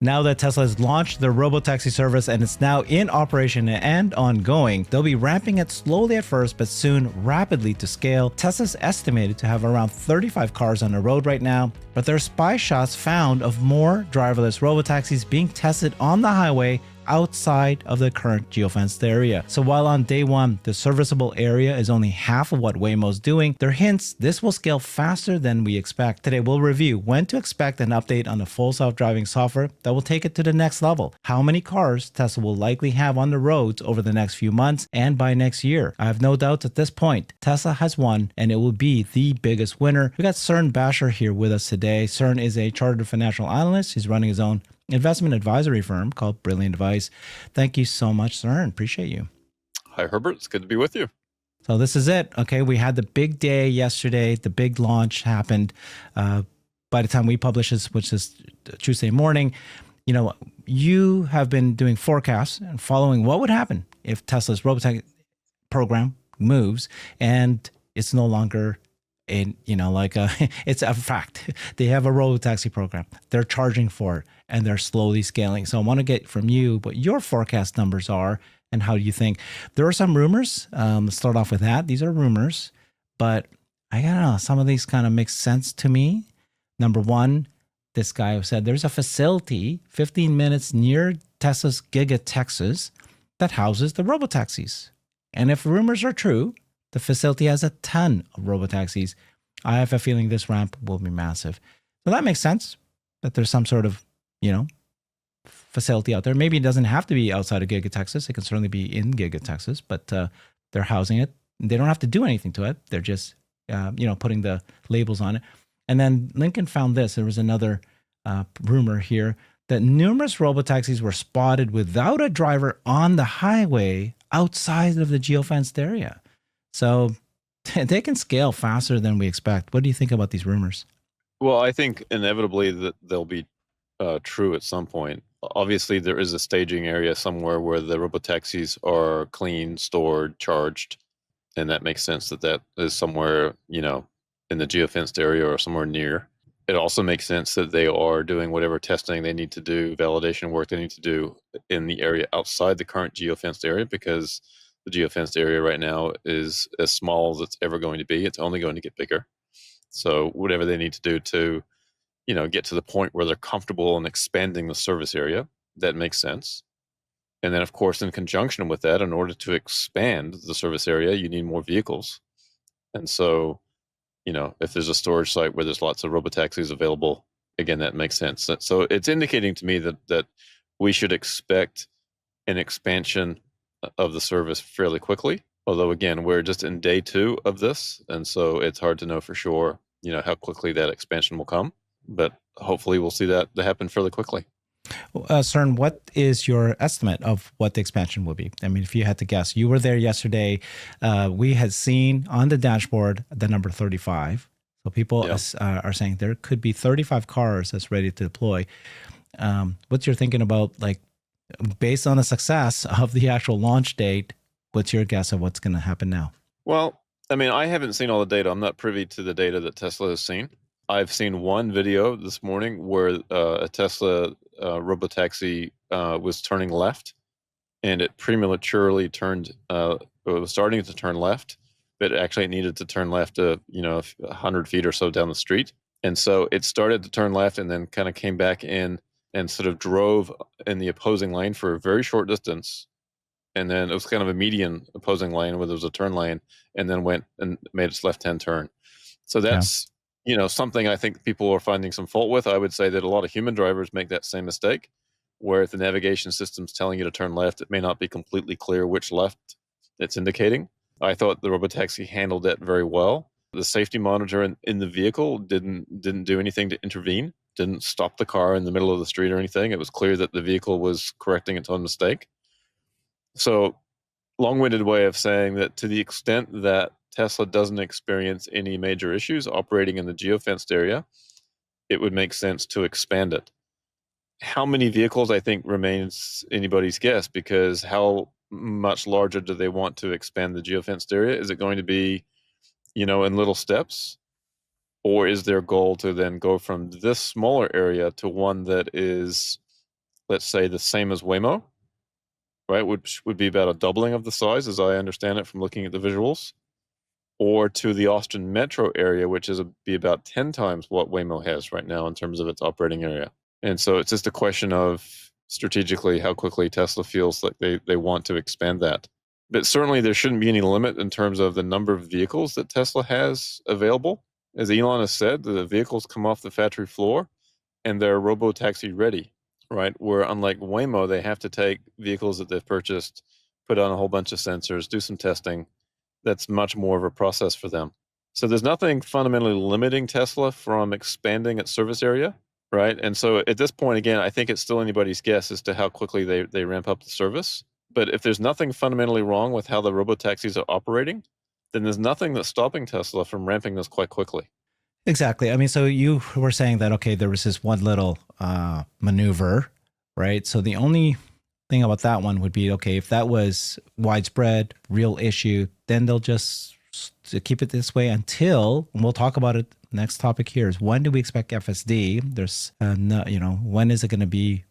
Now that Tesla has launched their Robotaxi service and it's now in operation and ongoing, they'll be ramping it slowly at first, but soon rapidly to scale. Tesla's estimated to have around 35 cars on the road right now, but there are spy shots found of more driverless robotaxis being tested on the highway outside of the current geofenced area. So while on day one, the serviceable area is only half of what Waymo's doing, there are hints this will scale faster than we expect. Today, we'll review when to expect an update on the full self-driving software that will take it to the next level, how many cars Tesla will likely have on the roads over the next few months and by next year. I have no doubts at this point, Tesla has won and it will be the biggest winner. We got Cern Basher here with us today. Cern is a chartered financial analyst. He's running his own investment advisory firm called BrilliantAdvice. Thank you so much, Cern. Appreciate you. Hi, Herbert. It's good to be with you. So this is it. Okay, we had the big day yesterday. The big launch happened. By the time we publish this, which is Tuesday morning, you have been doing forecasts and following what would happen if Tesla's Robotaxi program moves and it's no longer it's a fact. They have a Robotaxi program. They're charging for it and they're slowly scaling. So I want to get from you what your forecast numbers are and how you think. There are some rumors. Let's start off with that. These are rumors, but I don't know. Some of these kind of make sense to me. Number one, this guy said there's a facility 15 minutes near Tesla's Giga, Texas that houses the Robotaxis. And if rumors are true, the facility has a ton of Robotaxis. I have a feeling this ramp will be massive. So that makes sense that there's some sort of, facility out there. Maybe it doesn't have to be outside of Giga, Texas. It can certainly be in Giga, Texas, but they're housing it. They don't have to do anything to it. They're just, putting the labels on it. And then Lincoln found this. There was another rumor here that numerous Robotaxis were spotted without a driver on the highway outside of the geofenced area. So they can scale faster than we expect. What do you think about these rumors? Well, I think inevitably that they'll be true at some point. Obviously, there is a staging area somewhere where the Robotaxis are clean, stored, charged, and that makes sense that is somewhere, in the geofenced area or somewhere near. It also makes sense that they are doing whatever testing they need to do, validation work they need to do in the area outside the current geofenced area, because the geofenced area right now is as small as it's ever going to be. It's only going to get bigger. So whatever they need to do to, get to the point where they're comfortable in expanding the service area, that makes sense. And then, of course, in conjunction with that, in order to expand the service area, you need more vehicles. And so, if there's a storage site where there's lots of Robotaxis available, again, that makes sense. So it's indicating to me that we should expect an expansion of the service fairly quickly. Although, again, we're just in day 2 of this. And so it's hard to know for sure, how quickly that expansion will come. But hopefully we'll see that happen fairly quickly. Cern, what is your estimate of what the expansion will be? I mean, if you had to guess, you were there yesterday. We had seen on the dashboard the number 35. So people are saying there could be 35 cars that's ready to deploy. What's your thinking about, based on the success of the actual launch date, what's your guess of what's going to happen now? Well, I mean, I haven't seen all the data. I'm not privy to the data that Tesla has seen. I've seen one video this morning where a Tesla Robotaxi was turning left, and it prematurely turned. It was starting to turn left, but actually it needed to turn left, 100 feet or so down the street. And so it started to turn left, and then kind of came back in and sort of drove in the opposing lane for a very short distance. And then it was kind of a median opposing lane where there was a turn lane, and then went and made its left-hand turn. So that's something I think people are finding some fault with. I would say that a lot of human drivers make that same mistake, where if the navigation system's telling you to turn left, it may not be completely clear which left it's indicating. I thought the Robotaxi handled that very well. The safety monitor in the vehicle didn't do anything to intervene, didn't stop the car in the middle of the street or anything. It was clear that the vehicle was correcting its own mistake. So, long-winded way of saying that to the extent that Tesla doesn't experience any major issues operating in the geofenced area, it would make sense to expand it. How many vehicles, I think, remains anybody's guess, because how much larger do they want to expand the geofenced area? Is it going to be, in little steps? Or is their goal to then go from this smaller area to one that is let's say the same as Waymo, right? Which would be about a doubling of the size, as I understand it from looking at the visuals, or to the Austin metro area, which is be about 10 times what Waymo has right now in terms of its operating area. And so it's just a question of strategically how quickly Tesla feels like they want to expand that. But certainly there shouldn't be any limit in terms of the number of vehicles that Tesla has available. As Elon has said, the vehicles come off the factory floor and they're Robotaxi ready, right? Where unlike Waymo, they have to take vehicles that they've purchased, put on a whole bunch of sensors, do some testing. That's much more of a process for them. So there's nothing fundamentally limiting Tesla from expanding its service area, right? And so at this point, again, I think it's still anybody's guess as to how quickly they ramp up the service. But if there's nothing fundamentally wrong with how the robotaxis are operating, then there's nothing that's stopping Tesla from ramping this quite quickly. Exactly. I mean, so you were saying that, okay, there was this one little maneuver, right? So the only thing about that one would be, okay, if that was widespread, real issue, then they'll just keep it this way until, and we'll talk about it. Next topic here is, when do we expect FSD? There's, when is it going to be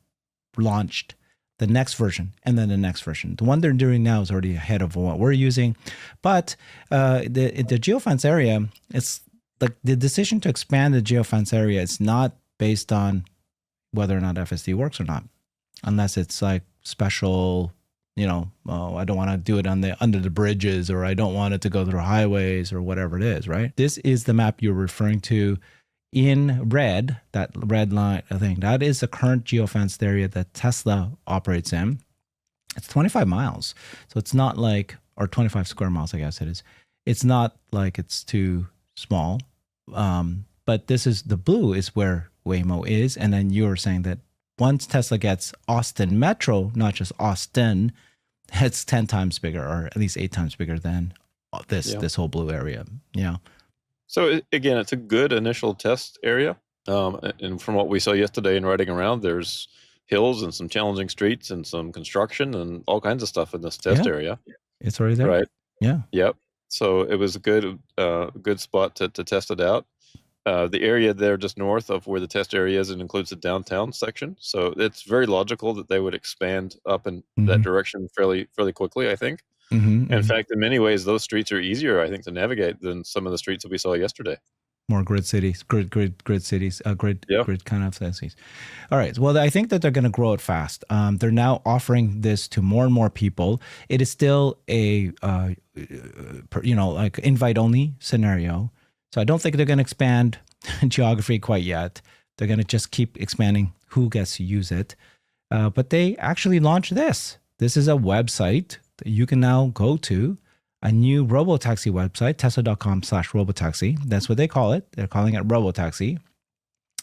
launched? The next version, and then the next version. The one they're doing now is already ahead of what we're using. But the geofence area, it's like the decision to expand the geofence area is not based on whether or not FSD works or not, unless it's like special, I don't want to do it under the bridges, or I don't want it to go through highways, or whatever it is, right? This is the map you're referring to in red, that red line, I think that is the current geofenced area that Tesla operates in. It's 25 miles. So it's not like, or 25 square miles, I guess it is. It's not like it's too small. But this is, the blue is where Waymo is. And then you were saying that once Tesla gets Austin Metro, not just Austin, it's 10 times bigger, or at least 8 times bigger than this whole blue area. Yeah. So again, it's a good initial test area. And from what we saw yesterday in riding around, there's hills and some challenging streets and some construction and all kinds of stuff in this test area. It's already there. Right. Yeah. Yep. So it was a good spot to test it out. The area there just north of where the test area is, it includes the downtown section. So it's very logical that they would expand up in that direction fairly quickly, I think. In fact, in many ways, those streets are easier, I think, to navigate than some of the streets that we saw yesterday. More grid cities, grid kind of cities. All right. Well, I think that they're going to grow it fast. They're now offering this to more and more people. It is still a, like invite only scenario. So I don't think they're going to expand geography quite yet. They're going to just keep expanding who gets to use it. But they actually launched this. This is a website that you can now go to, a new Robotaxi website, tesla.com/Robotaxi. That's what they call it. They're calling it Robotaxi,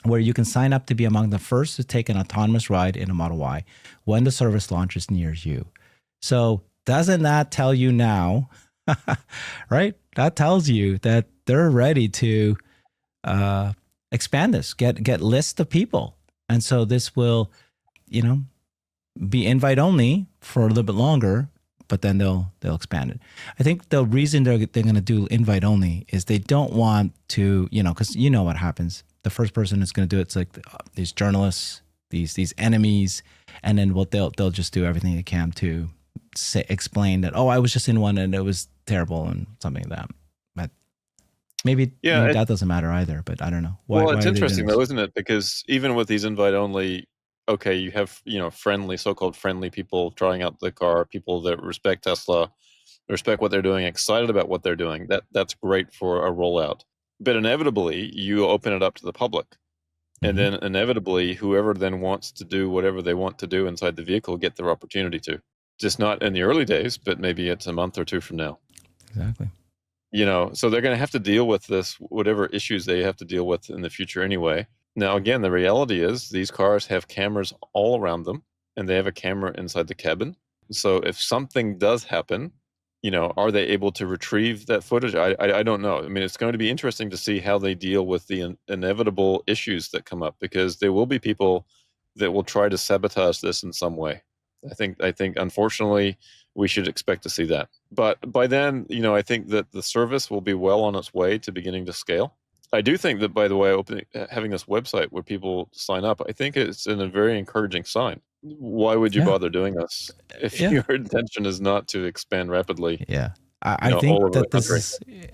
where you can sign up to be among the first to take an autonomous ride in a Model Y when the service launches near you. So doesn't that tell you now, right? That tells you that they're ready to expand this, get lists of people. And so this will, be invite only for a little bit longer, but then they'll expand it. I think the reason they're going to do invite only is they don't want to, because you know what happens. The first person is going to do it's like these journalists, these enemies, and then they'll just do everything they can to explain that, I was just in one and it was terrible and something like that. But maybe that doesn't matter either. But I don't know. Why it's interesting though, isn't it? Because even with these invite only, okay, you have, so-called friendly people trying out the car, people that respect Tesla, respect what they're doing, excited about what they're doing. That's great for a rollout. But inevitably, you open it up to the public. And then inevitably, whoever then wants to do whatever they want to do inside the vehicle get their opportunity to. Just not in the early days, but maybe it's a month or two from now. Exactly. So they're going to have to deal with this, whatever issues they have to deal with in the future anyway. Now, again, the reality is these cars have cameras all around them, and they have a camera inside the cabin. So if something does happen, are they able to retrieve that footage? I don't know. I mean, it's going to be interesting to see how they deal with the inevitable issues that come up, because there will be people that will try to sabotage this in some way. I think unfortunately we should expect to see that. But by then, I think that the service will be well on its way to beginning to scale. I do think that, by the way, having this website where people sign up, I think it's a very encouraging sign, Why would you Yeah. bother doing this if Yeah. your intention is not to expand rapidly, Yeah. I all think over the that this country?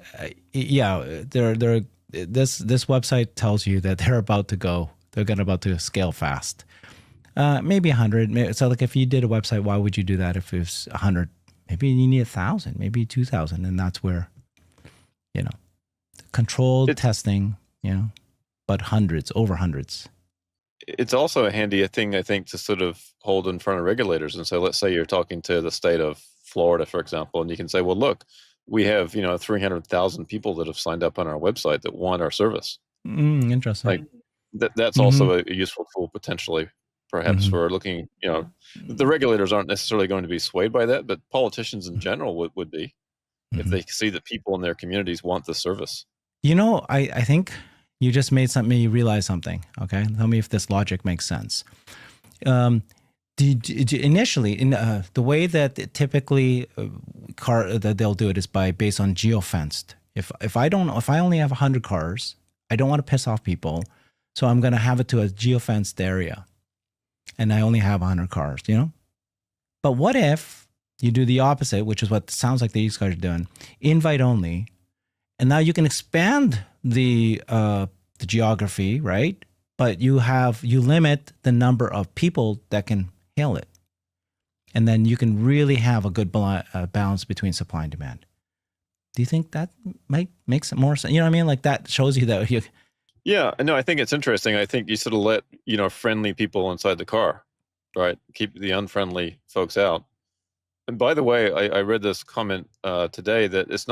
is, this website tells you that they're about to scale fast. Maybe 100. So like if you did a website, why would you do that if it was 100? Maybe you need 1,000, maybe 2,000. And that's where, you know, controlled It's testing, but hundreds, over hundreds. it's also a handy thing, I think, to sort of hold in front of regulators. And so let's say you're talking to the state of Florida, for example, and you can say, well, look, we have, 300,000 people that have signed up on our website that want our service. Interesting. Like that's Mm-hmm. also a useful tool potentially, perhaps Mm-hmm. for looking, the regulators aren't necessarily going to be swayed by that, but politicians in general would be if Mm-hmm. they see that people in their communities want the service. I think you just made me realize something. Okay. Tell me if this logic makes sense. Um, initially, in the way that typically that they'll do it is based on geofenced. If I only have 100 cars, I don't want to piss off people, so I'm going to have it to a geofenced area, and I only have 100 cars. But what if you do the opposite, which is what sounds like these guys are doing, invite only, and now you can expand the geography, right? But you limit the number of people that can hail it, and then you can really have a good balance between supply and demand. Do you think that might make some more sense? You know what I mean? Like that shows you that you. Yeah, no, I think it's interesting. I think you sort of let, friendly people inside the car, right? Keep the unfriendly folks out. And by the way, I read this comment today that this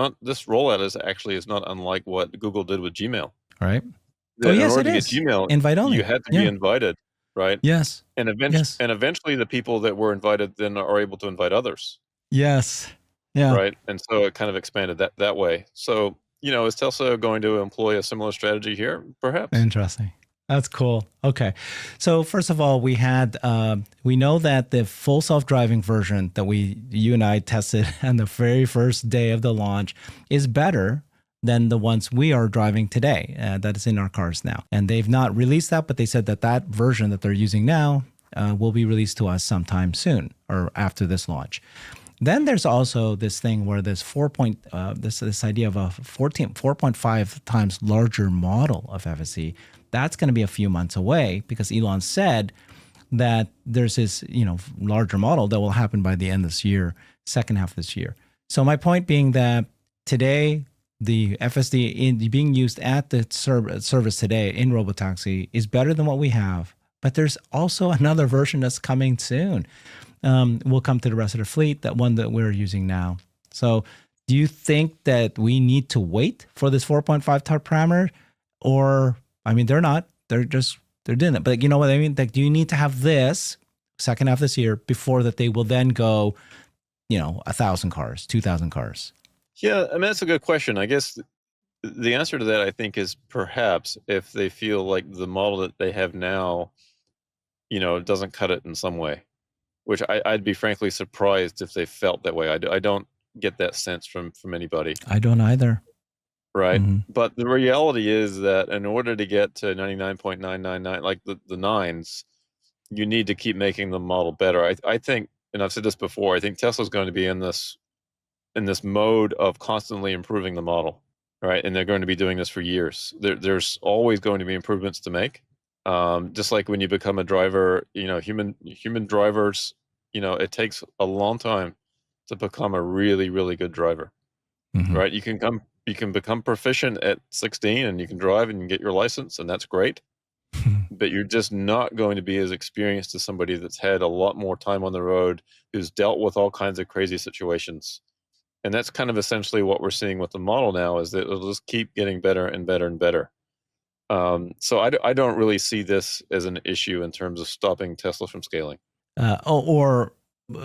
rollout is not unlike what Google did with Gmail. Right. Oh That in yes, order it to get is Gmail, invite you only. had to be Yeah. invited, right? Yes. And Yes. eventually the people that were invited then are able to invite others, Yes. Yeah. right? And so it kind of expanded that way. So, is Tesla going to employ a similar strategy here? Perhaps. Interesting. That's cool. Okay. So first of all, we know that the full self-driving version that you and I tested on the very first day of the launch is better than the ones we are driving today. That is in our cars now. And they've not released that, but they said that version that they're using now will be released to us sometime soon or after this launch. Then there's also this thing where this this idea of a 4.5 times larger model of FSD. That's going to be a few months away because Elon said that there's this larger model that will happen by the end of this year, second half of this year. So my point being that today the FSD being used at the service today in Robotaxi is better than what we have, but there's also another version that's coming soon. We'll come to the rest of the fleet, that one that we're using now. So do you think that we need to wait for this 4.5 type parameter? Or, I mean, they're not. They're doing it. But you know what I mean? Like, do you need to have this second half this year before that they will then go, 1,000 cars, 2,000 cars? Yeah, I mean, that's a good question. I guess the answer to that, I think, is perhaps if they feel like the model that they have now, doesn't cut it in some way. Which I'd be frankly surprised if they felt that way. I don't get that sense from anybody. I don't either. Right. Mm-hmm. But the reality is that in order to get to 99.999, like the nines, you need to keep making the model better. I think, and I've said this before, I think Tesla's going to be in this mode of constantly improving the model, right? And they're going to be doing this for years. There's always going to be improvements to make. Just like when you become a driver, human drivers, it takes a long time to become a really, really good driver, Mm-hmm. right? You can become proficient at 16 and you can drive and you can get your license, and that's great. But you're just not going to be as experienced as somebody that's had a lot more time on the road, who's dealt with all kinds of crazy situations. And that's kind of essentially what we're seeing with the model now, is that it'll just keep getting better and better and better. So I don't really see this as an issue in terms of stopping Tesla from scaling. Or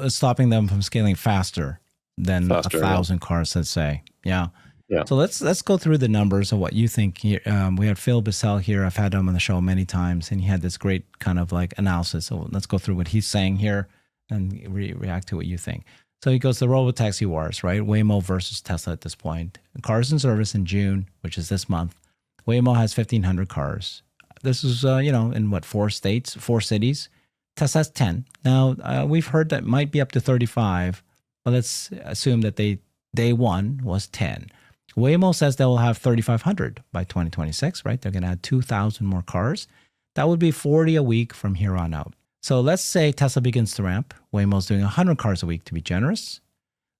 stopping them from scaling faster than Faster, 1,000 cars, let's say. Yeah. Yeah. So let's go through the numbers of what you think here. We had Phil Bissell here. I've had him on the show many times, and he had this great kind of like analysis. So let's go through what he's saying here and react to what you think. So he goes to Robotaxi wars, right? Waymo versus Tesla at this point. Cars in service in June, which is this month. Waymo has 1,500 cars. This is, in what, 4 states, 4 cities. Tesla's 10. Now, we've heard that might be up to 35, but let's assume that day one was 10. Waymo says they will have 3,500 by 2026, right? They're going to add 2,000 more cars. That would be 40 a week from here on out. So let's say Tesla begins to ramp. Waymo's doing 100 cars a week to be generous.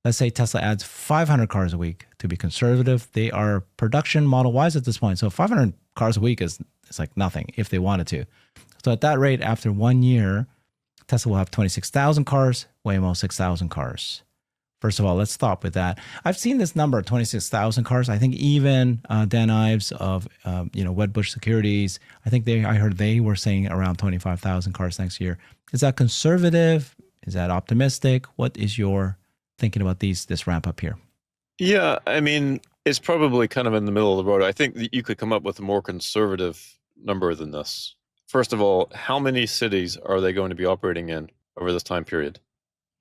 Let's say Tesla adds 500 cars a week to be conservative. They are production Model Ys at this point. So 500 cars a week is like nothing if they wanted to. So at that rate, after 1 year, Tesla will have 26,000 cars, Waymo 6,000 cars. First of all, let's stop with that. I've seen this number, 26,000 cars. I think even Dan Ives of Wedbush Securities, I heard they were saying around 25,000 cars next year. Is that conservative? Is that optimistic? What is your thinking about this ramp up here? Yeah, I mean, it's probably kind of in the middle of the road. I think that you could come up with a more conservative number than this. First of all, how many cities are they going to be operating in over this time period?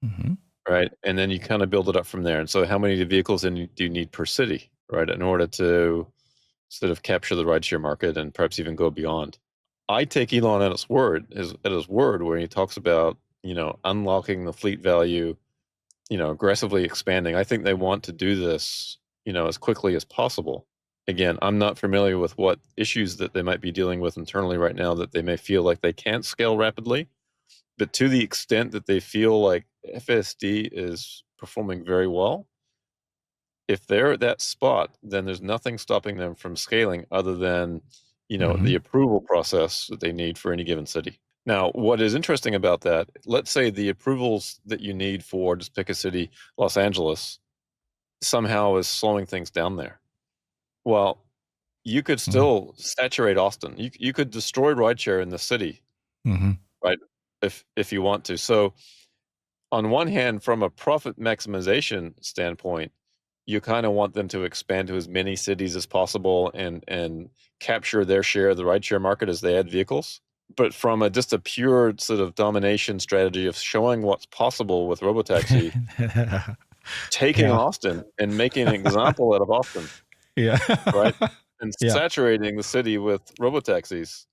Mm-hmm. Right. And then you kind of build it up from there. And so how many vehicles do you need per city, right, in order to sort of capture the rideshare market and perhaps even go beyond? I take Elon at his word, where he talks about, unlocking the fleet value, aggressively expanding. I think they want to do this, as quickly as possible. Again, I'm not familiar with what issues that they might be dealing with internally right now that they may feel like they can't scale rapidly. But to the extent that they feel like FSD is performing very well, if they're at that spot, then there's nothing stopping them from scaling other than, the approval process that they need for any given city. Now, what is interesting about that, let's say the approvals that you need for, just pick a city, Los Angeles, somehow is slowing things down there. Well, you could still saturate Austin. You could destroy rideshare in the city, right? If you want to. So on one hand, from a profit maximization standpoint, you kind of want them to expand to as many cities as possible and capture their share of the rideshare market as they add vehicles. But from just a pure sort of domination strategy of showing what's possible with Robotaxi, taking Austin and making an example out of Austin, right, and saturating the city with Robotaxis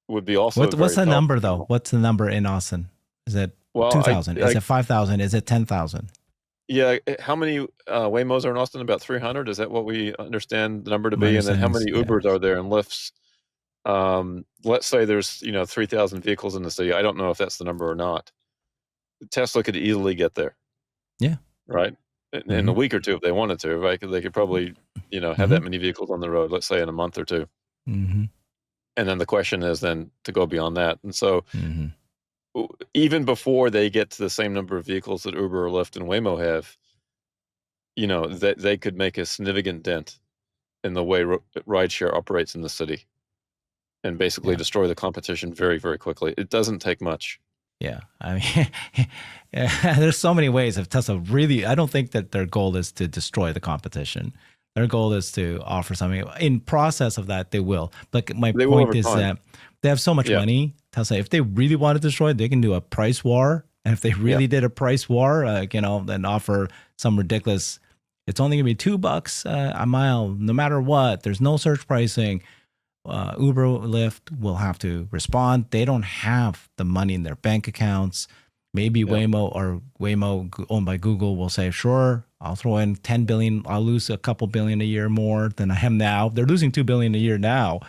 would be also what's the number though? Model. What's the number in Austin? Is it 2,000? Is it 5,000? Is it 10,000? Yeah, how many Waymos are in Austin? About 300. Is that what we understand the number to be? And then how many Ubers are there and Lyfts? Let's say there's 3,000 vehicles in the city. I don't know if that's the number or not. Tesla could easily get there. Yeah. Right. In a week or two if they wanted to. Right. They could probably have that many vehicles on the road. Let's say in a month or two. And then the question is then to go beyond that. And so even before they get to the same number of vehicles that Uber or Lyft and Waymo have, that they could make a significant dent in the way rideshare operates in the city and basically destroy the competition very, very quickly. It doesn't take much. Yeah. I mean, there's so many ways of Tesla really, I don't think that their goal is to destroy the competition. Their goal is to offer something. In process of that, they will. But my point is that they have so much money. Tesla, if they really want to destroy it, they can do a price war. And if they really did a price war, then offer some ridiculous, it's only going to be $2 a mile, no matter what. There's no surge pricing. Uber, Lyft will have to respond. They don't have the money in their bank accounts. Maybe Waymo owned by Google will say, sure, I'll throw in 10 billion. I'll lose a couple billion a year more than I am now. They're losing 2 billion a year now.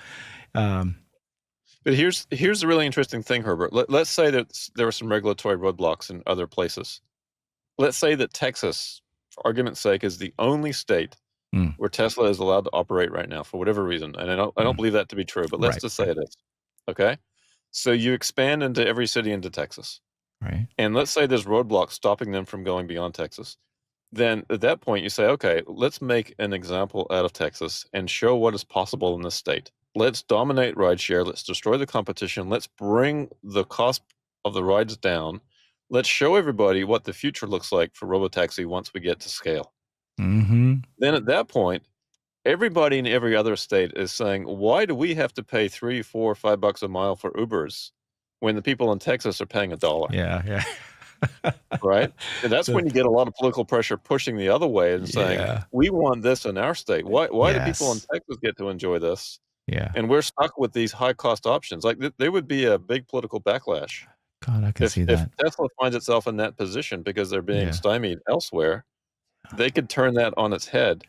But here's the really interesting thing, Herbert. Let's say that there were some regulatory roadblocks in other places. Let's say that Texas, for argument's sake, is the only state where Tesla is allowed to operate right now for whatever reason. And I don't believe that to be true, but let's just say it is. Okay? So you expand into every city into Texas. Right. And let's say there's roadblocks stopping them from going beyond Texas. Then at that point you say, okay, let's make an example out of Texas and show what is possible in this state. Let's dominate rideshare. Let's destroy the competition. Let's bring the cost of the rides down. Let's show everybody what the future looks like for Robotaxi once we get to scale. Then at that point, everybody in every other state is saying, why do we have to pay $3, $4, $5 a mile for Ubers when the people in Texas are paying $1? Yeah. Right? And that's when you get a lot of political pressure pushing the other way and saying, we want this in our state. Why do people in Texas get to enjoy this? Yeah. And we're stuck with these high cost options. Like there would be a big political backlash. God, I can see If that. Tesla finds itself in that position because they're being Yeah. stymied elsewhere, they could turn that on its head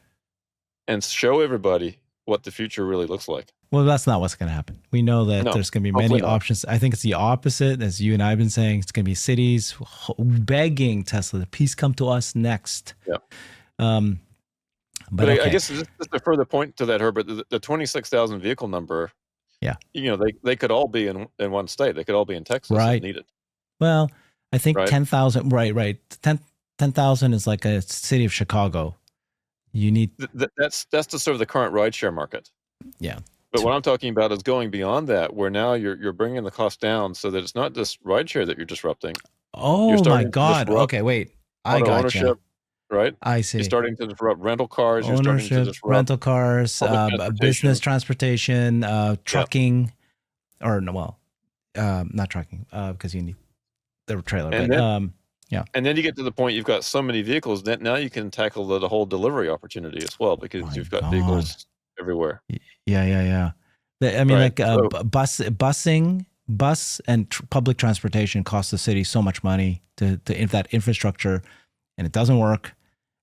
and show everybody what the future really looks like. Well, that's not what's going to happen. We know that No, there's going to be hopefully many not. options. I think it's the opposite, as you and I have been saying. It's going to be cities begging Tesla, please come to us next. Yeah. But I okay. guess just a further point to that, Herbert, the 26,000 vehicle number, Yeah. they could all be in one state. They could all be in Texas if Right. needed. Well, I think Right. 10,000. Right. 10,000 is like a city of Chicago. You need. That's to serve the current rideshare market. Yeah. But what I'm talking about is going beyond that, where now you're bringing the cost down so that it's not just rideshare that you're disrupting. Oh my God. Okay, wait. I Auto got ownership, you. right? I You're see. starting to disrupt rental cars. You're starting to Ownership, disrupt rental cars, public transportation. business transportation, trucking, or no, well, not trucking, because you need the trailer. And But then, yeah. And then you get to the point you've got so many vehicles that now you can tackle the whole delivery opportunity as well, because My you've got God. vehicles everywhere. Yeah. I mean, Right. like bus and public transportation costs the city so much money to that infrastructure, and it doesn't work.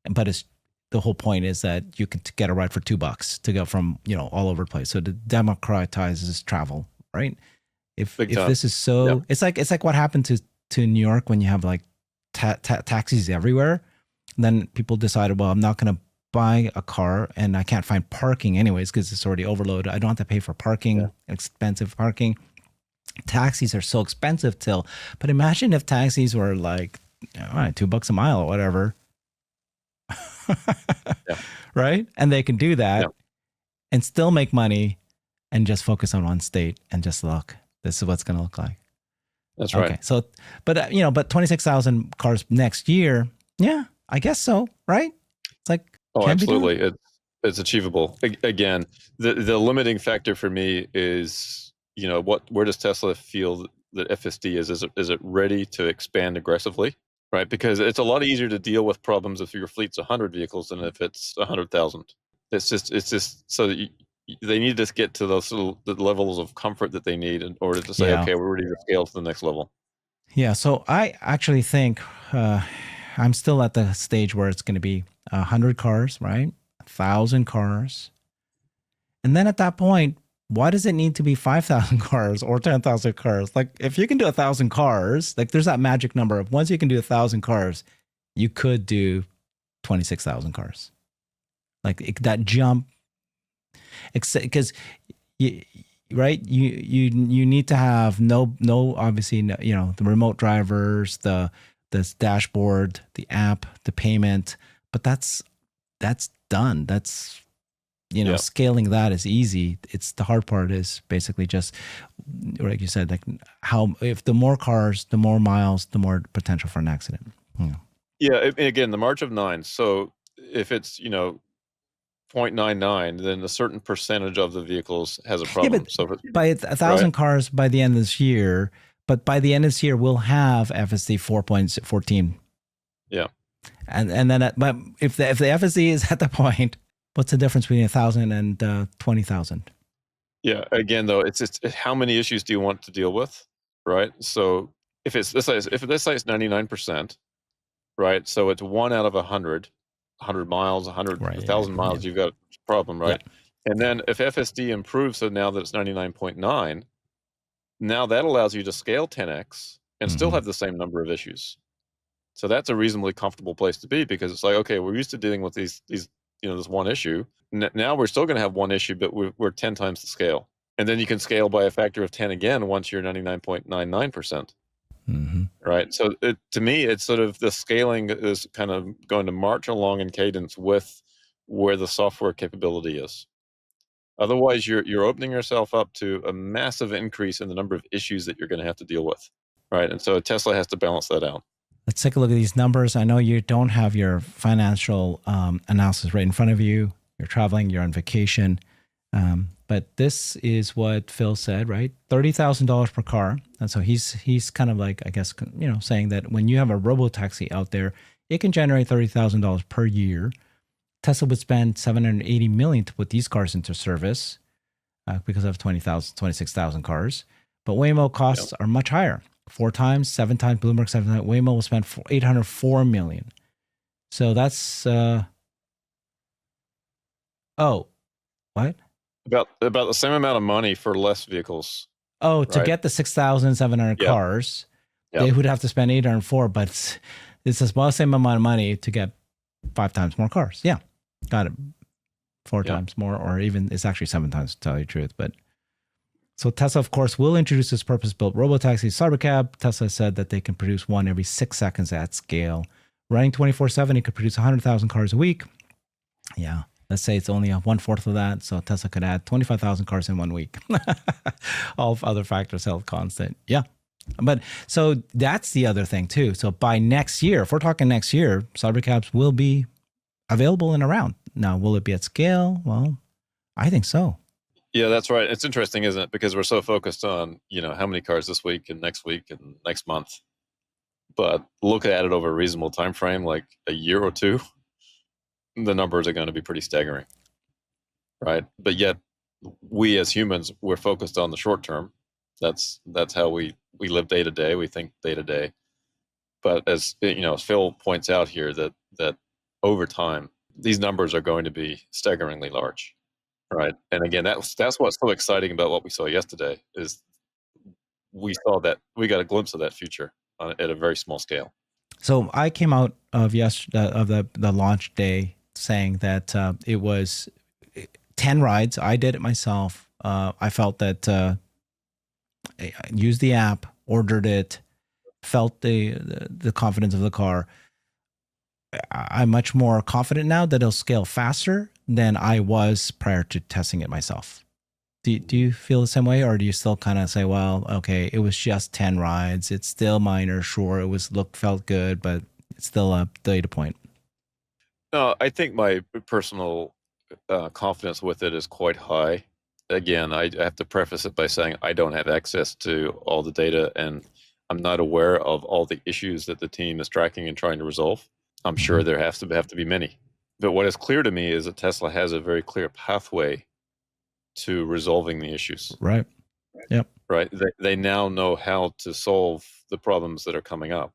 But it's the whole point is that you can get a ride for $2 to go from all over the place. So it democratizes travel, right? If this is so, it's like what happened to New York when you have like taxis everywhere. And then people decided, well, I'm not going to buy a car and I can't find parking anyways because it's already overloaded. I don't have to pay for parking, expensive parking. Taxis are so expensive but imagine if taxis were like, all right, $2 a mile or whatever. Right? And they can do that and still make money and just focus on one state and just look, this is what's going to look like. That's right. Okay. So, but 26,000 cars next year. Yeah, I guess so. Right? It's like, absolutely. It's achievable. Again, the limiting factor for me is, where does Tesla feel that FSD is? Is it ready to expand aggressively? Right, because it's a lot easier to deal with problems if your fleet's 100 vehicles than if it's 100,000. It's just so that they need to get to the levels of comfort that they need in order to say, okay, we're ready to scale to the next level. Yeah. So I actually think I'm still at the stage where it's going to be 100 cars, right? 1,000 cars, and then at that point, why does it need to be 5,000 cars or 10,000 cars? Like, if you can do 1,000 cars, like there's that magic number of once you can do 1,000 cars, you could do 26,000 cars. Like that jump, because you need to have no obviously the remote drivers, the dashboard, the app, the payment, but that's done. That's scaling that is easy. It's the hard part is basically just like you said, like if the more cars, the more miles, the more potential for an accident. Yeah. Again, the march of 9. So if it's 0.99, then a certain percentage of the vehicles has a problem. But so by 1,000 cars by the end of this year, but by the end of this year, we'll have FSD 4.14. Yeah. And then, but if the FSD is at the point, what's the difference between 1,000 and 20,000? Yeah. Again, though, it's just how many issues do you want to deal with, right? So if this site's 99%, right? So it's 1 out of 100 miles, 1,000 miles, you've got a problem, right? Yeah. And then if FSD improves, so now that it's 99.9, now that allows you to scale 10x and still have the same number of issues. So that's a reasonably comfortable place to be, because it's like, okay, we're used to dealing with these this one issue. Now we're still going to have one issue, but we're 10 times the scale. And then you can scale by a factor of 10 again once you're 99.99%. Right. So to me, it's sort of the scaling is kind of going to march along in cadence with where the software capability is. Otherwise, you're opening yourself up to a massive increase in the number of issues that you're going to have to deal with. Right. And so Tesla has to balance that out. Let's take a look at these numbers. I know you don't have your financial analysis right in front of you. You're traveling, you're on vacation. But this is what Phil said, right? $30,000 per car. And so he's kind of like, I guess, saying that when you have a Robotaxi out there, it can generate $30,000 per year. Tesla would spend $780 million to put these cars into service because of 26,000 cars. But Waymo costs are much higher. 4 times, 7 times. Bloomberg 7 times. Waymo will spend 804 million. So that's oh, what? About the same amount of money for less vehicles. Oh, to right? get the 6,700 Yep. cars, Yep. they would have to spend 804, but it's about the same amount of money to get 5 times more cars. Yeah, got it. 4 times more, or even it's actually 7 times to tell you the truth. But so Tesla, of course, will introduce this purpose-built Robotaxi Cybercab. Tesla said that they can produce one every 6 seconds at scale. Running 24/7, it could produce 100,000 cars a week. Yeah, let's say it's only 1/4 of that. So Tesla could add 25,000 cars in 1 week. All other factors held constant. Yeah. But so that's the other thing too. So by next year, if we're talking next year, Cybercabs will be available and around. Now, will it be at scale? Well, I think so. Yeah, that's right. It's interesting, isn't it? Because we're so focused on, how many cars this week and next month. But look at it over a reasonable time frame, like a year or two, the numbers are going to be pretty staggering, right? But yet, we as humans, we're focused on the short term. That's how we live day to day. We think day to day. But as Phil points out here, that over time, these numbers are going to be staggeringly large, right? And again, that's what's so exciting about what we saw yesterday is we got a glimpse of that future at a very small scale. So I came out of the launch day saying that it was 10 rides. I did it myself. I felt that I used the app, ordered it, felt the confidence of the car. I'm much more confident now that it'll scale faster than I was prior to testing it myself. Do you feel the same way, or do you still kind of say, well, okay, it was just 10 rides. It's still minor. Sure, felt good, but it's still a data point. No, I think my personal confidence with it is quite high. Again, I have to preface it by saying I don't have access to all the data, and I'm not aware of all the issues that the team is tracking and trying to resolve. I'm sure there have to be many. But what is clear to me is that Tesla has a very clear pathway to resolving the issues. Right. Yep. Right. They now know how to solve the problems that are coming up,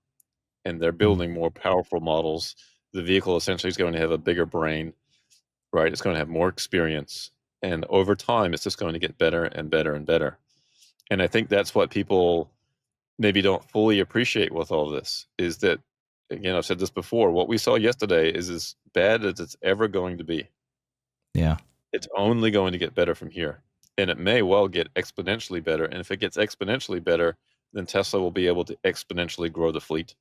and they're building more powerful models. The vehicle essentially is going to have a bigger brain, right? It's going to have more experience, and over time, it's just going to get better and better and better. And I think that's what people maybe don't fully appreciate with all this is that, again, I've said this before, what we saw yesterday is as bad as it's ever going to be. Yeah. It's only going to get better from here. And it may well get exponentially better. And if it gets exponentially better, then Tesla will be able to exponentially grow the fleet,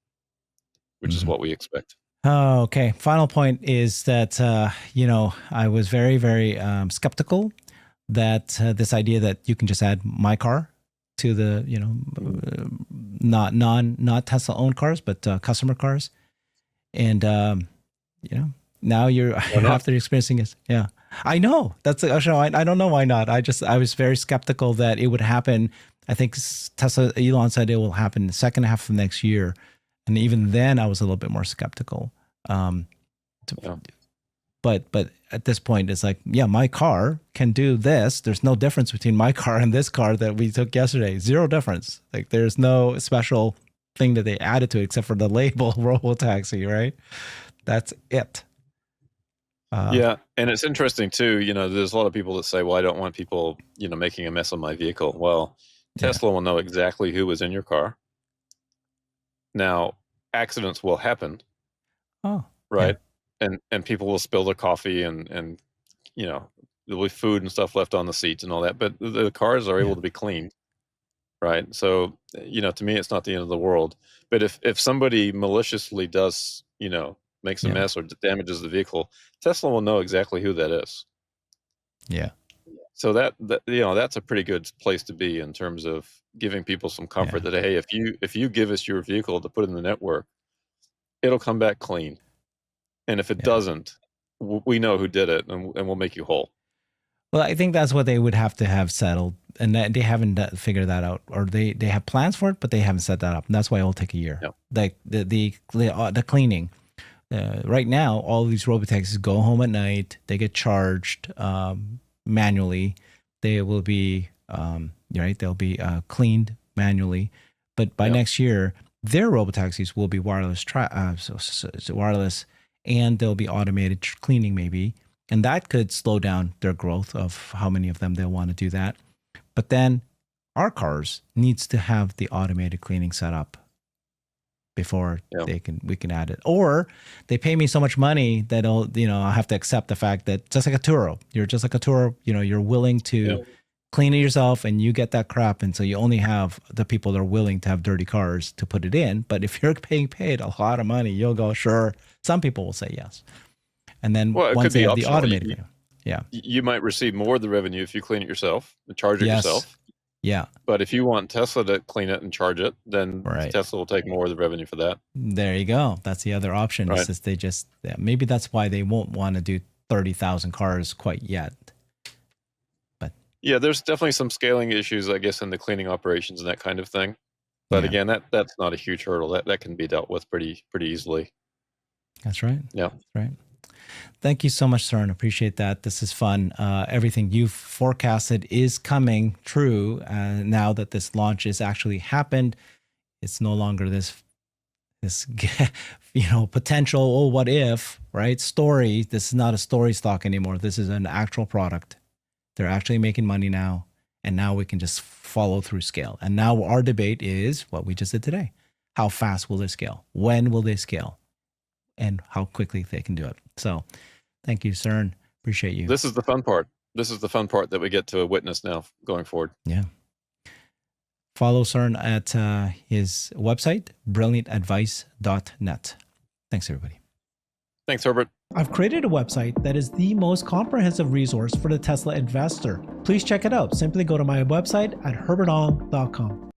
which is what we expect. Oh, okay. Final point is that, I was very, very skeptical that this idea that you can just add my car to the, not Tesla owned cars, but customer cars. And, now you're after experiencing it. Yeah, I know that's I don't know why not. I was very skeptical that it would happen. I think Elon said it will happen the second half of next year. And even then I was a little bit more skeptical. But at this point it's like, yeah, my car can do this. There's no difference between my car and this car that we took yesterday. Zero difference. Like there's no special thing that they added to it except for the label Robotaxi, right? That's it. Yeah, and it's interesting too. There's a lot of people that say, "Well, I don't want people, making a mess of my vehicle." Well, Tesla will know exactly who was in your car. Now, accidents will happen. Oh, right, and people will spill their coffee, and there'll be food and stuff left on the seats and all that. But the cars are able to be cleaned, right? So, to me, it's not the end of the world. But if somebody maliciously does, makes a mess or damages the vehicle, Tesla will know exactly who that is. Yeah. So that's a pretty good place to be in terms of giving people some comfort that, hey, if you give us your vehicle to put in the network, it'll come back clean. And if it doesn't, we know who did it, and we'll make you whole. Well, I think that's what they would have to have settled, and that they haven't figured that out, or they have plans for it, but they haven't set that up, and that's why it'll take a year. Yep. Like the cleaning. Right now, all these robotaxis go home at night. They get charged manually. They will be They'll be cleaned manually. But by Yeah. next year, their robotaxis will be wireless, wireless, and they'll be automated cleaning maybe, and that could slow down their growth of how many of them they'll want to do that. But then our cars needs to have the automated cleaning set up before we can add it. Or they pay me so much money that I'll have to accept the fact that just like a Turo, you're just like a Turo, you're willing to clean it yourself and you get that crap. And so you only have the people that are willing to have dirty cars to put it in. But if you're being paid a lot of money, you'll go, sure. Some people will say yes. And then once they have the automated, you might receive more of the revenue if you clean it yourself and charge it yourself. Yeah. But if you want Tesla to clean it and charge it, then Tesla will take more of the revenue for that. There you go. That's the other option. Right. Is they just maybe that's why they won't want to do 30,000 cars quite yet. But yeah, there's definitely some scaling issues, I guess, in the cleaning operations and that kind of thing. But again, that's not a huge hurdle. That can be dealt with pretty easily. That's right. Yeah. That's right. Thank you so much, Cern. Appreciate that. This is fun. Everything you've forecasted is coming true now that this launch is actually happened. It's no longer this potential, what if, right? Story. This is not a story stock anymore. This is an actual product. They're actually making money now. And now we can just follow through scale. And now our debate is what we just did today. How fast will they scale? When will they scale? And how quickly they can do it. So thank you, Cern. Appreciate you. This is the fun part. This is the fun part that we get to witness now going forward. Yeah. Follow Cern at his website, BrilliantAdvice.net. Thanks, everybody. Thanks, Herbert. I've created a website that is the most comprehensive resource for the Tesla investor. Please check it out. Simply go to my website at herbertong.com.